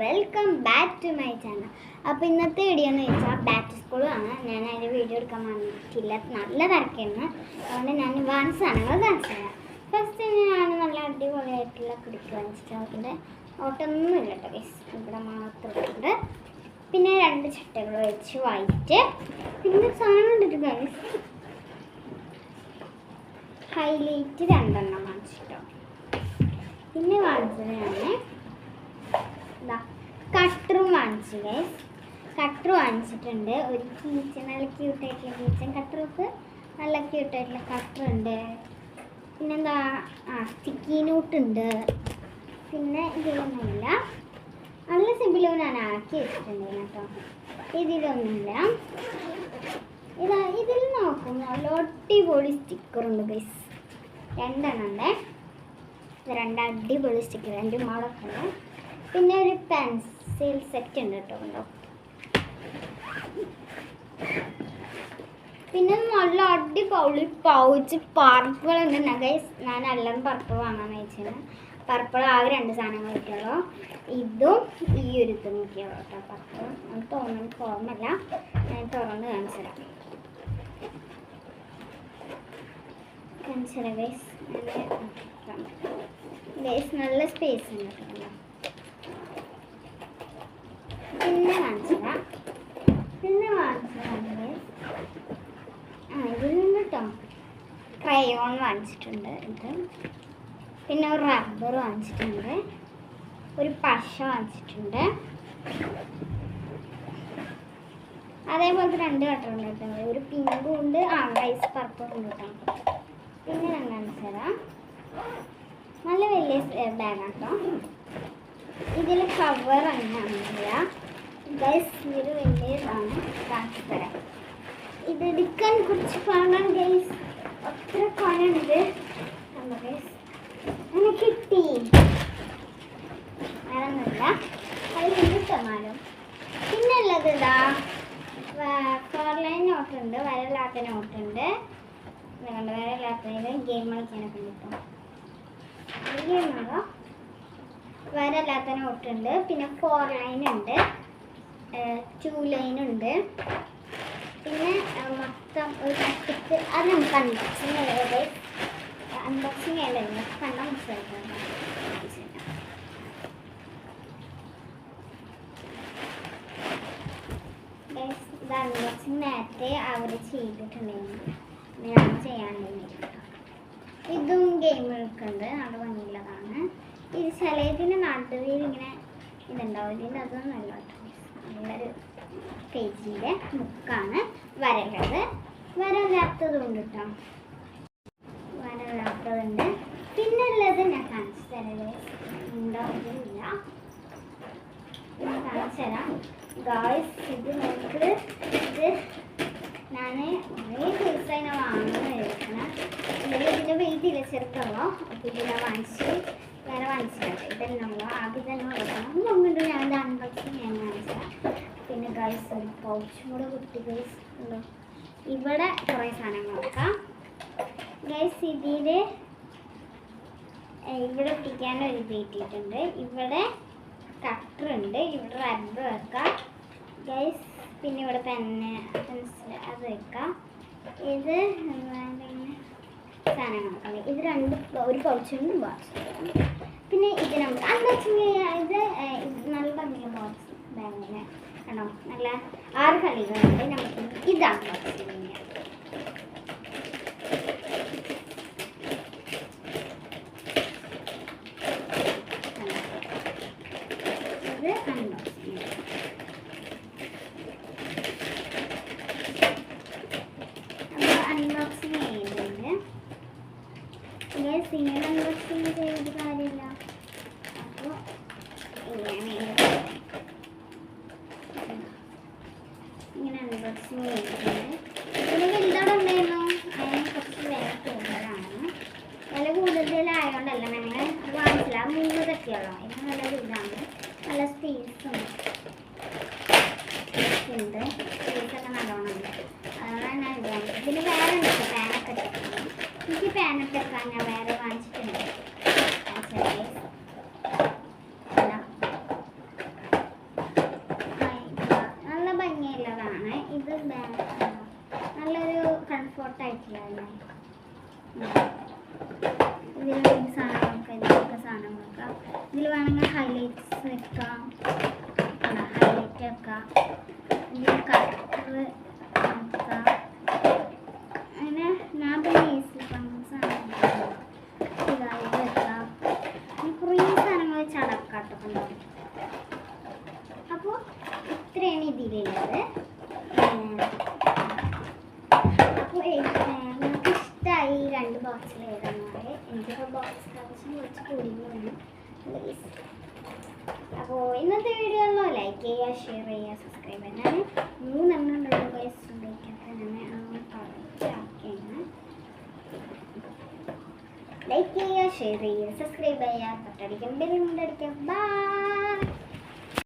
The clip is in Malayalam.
Welcome back to my channel. അപ്പോൾ ഇന്നത്തെ വീഡിയോ എന്ന് വെച്ചാൽ ബാക്ക് ടു സ്കൂളാണ്. ഞാൻ അതിൻ്റെ വീഡിയോ എടുക്കാൻ വന്നിട്ടില്ല, നല്ല തിരക്കായിരുന്നു. അതുകൊണ്ട് ഞാൻ വാങ്ങിച്ച സാധനങ്ങൾ കാണിച്ചു തരാം. ഫസ്റ്റ് ഞാൻ നല്ല അടിപൊളിയായിട്ടുള്ള കുടിക്ക് വാങ്ങിച്ചിട്ട് അതിൻ്റെ ഓട്ടൊന്നും ഇല്ല കേട്ടോ ഗൈസ്, ഇവിടെ മാത്രമുണ്ട്. പിന്നെ 2 ചട്ടകൾ വെച്ച് വൈറ്റ്. പിന്നെ സാധനം കണ്ടിട്ട് ഗൈസ് ഹൈലൈറ്റ് 2 എണ്ണം വാങ്ങിച്ചിട്ടോ. പിന്നെ വാങ്ങിച്ചത് ഞാൻ കട്ടറും വാങ്ങിച്ചു ഗൈസ്. കട്ടർ വാങ്ങിച്ചിട്ടുണ്ട്. ഒരു കീച്ചൻ, നല്ല ക്യൂട്ടായിട്ടുള്ള കീച്ചൻ കട്ടറൊക്കെ നല്ല ക്യൂട്ടായിട്ടുള്ള കട്ടറുണ്ട്. പിന്നെന്താ സ്റ്റിക്കി നോട്ടുണ്ട്. പിന്നെ ഇതിലൊന്നുമില്ല, നല്ല സിമ്പിളും ഞാൻ ആക്കി വെച്ചിട്ടുണ്ട് കേട്ടോ. ഇതിലൊന്നുമില്ല. ഇതിൽ നോക്കുമ്പോൾ അടിപൊളി സ്റ്റിക്കറുണ്ട് ഗൈസ്. 2 എണ്ണം ഉണ്ട്. 2 അടിപൊളി സ്റ്റിക്കർ, 2 മോളൊക്കെ ഉണ്ട്. പിന്നെ ഒരു പെൻസിൽ സെറ്റ് ഉണ്ട് കേട്ടോ, ഉണ്ടോ. പിന്നെ നല്ല അടിപൊളി പൗച്ച് പർപ്പിളുണ്ട് ഗൈസ്. ഞാൻ എല്ലാം പർപ്പിൾ വാങ്ങാന്ന് വെച്ചാൽ പർപ്പിൾ ആകെ 2 സാധനങ്ങൾ കിട്ടുള്ളൂ. ഇതും ഈ ഒരു ഇതും നോക്കിയാൽ കേട്ടോ. പർപ്പിൾ നമുക്ക് തോന്നുന്നു, ഓർമ്മല്ല. ഞാൻ തുറന്ന് കാണിച്ചു തരാം ഗൈസ്. ഗൈസ് നല്ല സ്പേസ് ഉണ്ട് കേട്ടോ. പിന്നെ വാങ്ങിച്ചതാണ് ഇതിൽ നിന്ന് കേട്ടോ ക്രയോൺ വാങ്ങിച്ചിട്ടുണ്ട്. ഇത് പിന്നെ ഒരു റബ്ബർ വാങ്ങിച്ചിട്ടുണ്ട്. ഒരു പശ വാങ്ങിച്ചിട്ടുണ്ട്. അതേപോലത്തെ 2 കട്ടറുണ്ട് കേട്ടോ. ഒരു പിങ്കും ഉണ്ട്, റൈസ് പർപ്പിളും ഉണ്ട് കേട്ടോ. പിന്നെ ഞാൻ കാണിച്ചു തരാം. നല്ല വലിയ ബാഗാണ് കേട്ടോ. ഇതിൽ കവർ അങ്ങനെയാണെന്നില്ല ഗൈസ്, ഇത് വലിയതാണ്. കാണിച്ചു തരാം. ഇത് എടുക്കാൻ കുറച്ച് പാടാൻ ഗൈസ്, അത്ര പാടുണ്ട് ഗൈസ്. അങ്ങനെ കിട്ടി, വേറൊന്നുമില്ല. അതിൽ കിട്ടുന്നാലും. പിന്നെ ഉള്ളത് ഇതാ 4 ലൈൻ നോട്ടുണ്ട്, വരല്ലാത്ത നോട്ടുണ്ട്. വരല്ലാത്തതിൽ ഗെയിം കളിക്കാനൊക്കെ കിട്ടും. ഗെയിമാണോ വരല്ലാത്ത നോട്ടുണ്ട്. പിന്നെ 4 ലൈൻ ഉണ്ട്, 2 ലൈൻ ഉണ്ട്. പിന്നെ മൊത്തം ഒരു കട്ടിക്ക് അത് നമുക്ക് അൺബോക്സിങ് ചെയ്തത്. അൺബോക്സിങ് ചെയ്യണ്ടായിരുന്നു, കണ്ടാൽ മനസ്സിലായിട്ടുണ്ട്. ഇത് അൺബോക്സിങ് നേരത്തെ അവർ ചെയ്തിട്ടുണ്ടായിരുന്നു, ഞാൻ ചെയ്യാനുണ്ടായിരുന്നു. ഇതും ഗെയിമുകൾക്ക് ഉണ്ട്, നല്ല ഭംഗിയുള്ളതാണ്. ഇത് ചിലതിന് നടുവിൽ ഇങ്ങനെ ഇതുണ്ടാവും, ഇതിൻ്റെ അതൊന്നും അല്ല കേട്ടോ. നല്ലൊരു പേജിൻ്റെ ബുക്കാണ്. വരള്ളത് വരല്ലാത്തതുണ്ട് കേട്ടോ, വരല്ലാത്തതുണ്ട്. പിന്നെ ഉള്ളത് ഞാൻ കാണിച്ചു തരാം. ഉണ്ടാവില്ല, ഞാൻ കാണിച്ചു തരാം ഗായ്സ്. ഇത് നമുക്ക് ഞാൻ കുറേ ദിവസമായി ഞാൻ വാങ്ങുന്ന കഴിക്കണം. ഇതിൻ്റെ വെയിറ്റ് ഇല്ല, ചെറുക്കുള്ളൂ. അപ്പോൾ ഇത് ഞാൻ വേറെ വാങ്ങിച്ചിട്ടുണ്ട്. ഇതെല്ലാം ആദ്യം തന്നെ കൊടുക്കണം. മുമ്പ് ഞാൻ ഇത് അൺബോക്സിങ് ഞാൻ കാണിച്ചതാണ്. പിന്നെ ഗൈസ് ഒരു പൗച്ചും കൂടെ കുട്ടി ഗൈസ് ഉണ്ടോ. ഇവിടെ കുറേ സാധനങ്ങൾ വെക്കാം ഗൈസ്. ഇവിടെ ഒട്ടിക്കാൻ ഒരു ഇത് കിട്ടിയിട്ടുണ്ട്. ഇവിടെ കട്ടറുണ്ട്, ഇവിടെ റബ്ബർ വെക്കാം ഗൈസ്. പിന്നെ ഇവിടെ പെൻസിൽ അത് വെക്കാം. ഇത് സാധനങ്ങൾ വെക്കാം. ഇത് 2 ഒരു പൗച്ചും ബോക്സ്. പിന്നെ ഇത് നമുക്ക് അൺബോക്സിങ് ചെയ്യാം. ഇത് നല്ല ഭംഗിയുള്ള ബോക്സ് ബാഗിന് ആണോ. നല്ല 6 കളികളുണ്ട്. നമുക്ക് ഇത് അൺബോക്സിങ് ചെയ്യാം. ഇത് അൺബോക്സിങ് ചെയ്യാം. അപ്പോൾ അൺബോക്സിങ് ചെയ്യുന്നുണ്ട് ഗൈസ്. ഇങ്ങനെ അൺബോക്സിങ് ചെയ്തിട്ട് കാര്യമില്ല. അപ്പോൾ ഇങ്ങനെ അൺബോക്സിങ് ചെയ്തിട്ടുണ്ട്. പിന്നെ വലുതോടെ ഉണ്ടായിരുന്നു, അതിന് കുറച്ച് വില കൂടുതലാണ്. വില കൂടുതലായതുകൊണ്ടല്ല, ഞങ്ങൾ വാങ്ങിച്ചില്ല. 3 തട്ടിയുള്ളൂ. ഇത് നല്ല ഇതാണ്, നല്ല സ്പേസും ഉണ്ട്. സ്പേസൊക്കെ നല്ലോണം ഉണ്ട്. അതുകൊണ്ടാണ് ഞാൻ ഇത് വാങ്ങിച്ചത്. പിന്നെ വേറെ ഉണ്ട് പാനൊക്കെ എടുക്കണം. എനിക്ക് പാനൊക്കെ എടുക്കാൻ ഞാൻ വേറെ വാങ്ങിച്ചിട്ടുണ്ട്. ഇതിൽ വേണമെങ്കിൽ ഹൈലൈറ്റ്സ് വെക്കാം, ഹൈലൈറ്റ് വെക്കാം, ഇതിൽ കളർ വെക്കാം. അങ്ങനെ ഞാൻ പിന്നെ ഈസിൽ സാധനം ഇതായിട്ട് വെക്കാം. കുറേ സാധനങ്ങൾ വെച്ച് അടക്കാട്ടൊക്കെ. അപ്പോൾ ഇത്രയാണ് ഇതിലുള്ളത്. അപ്പോൾ നിങ്ങൾക്ക് ഇഷ്ടമായി ഈ 2 ബോക്സിൽ ഏതെന്നാൽ എനിക്കിപ്പോൾ ബോക്സ് ആവശ്യം കുറച്ച് കൂടിയാണ് പ്ലീസ്. അപ്പോൾ ഇന്നത്തെ വീഡിയോ ലൈക്ക് ചെയ്യുക, ഷെയർ ചെയ്യുക, സബ്സ്ക്രൈബ് ചെയ്യുക. ഞാൻ 3 എണ്ണം ഉണ്ടല്ലോ ഗൈസ് ഉപയോഗിക്കാത്ത ലൈക്ക് ചെയ്യുക, ഷെയർ ചെയ്യുക, സബ്സ്ക്രൈബ് ചെയ്യുക, തൊട്ടടിക്കാൻ ബെൽ കൊണ്ടടിക്കുക. ബൈ.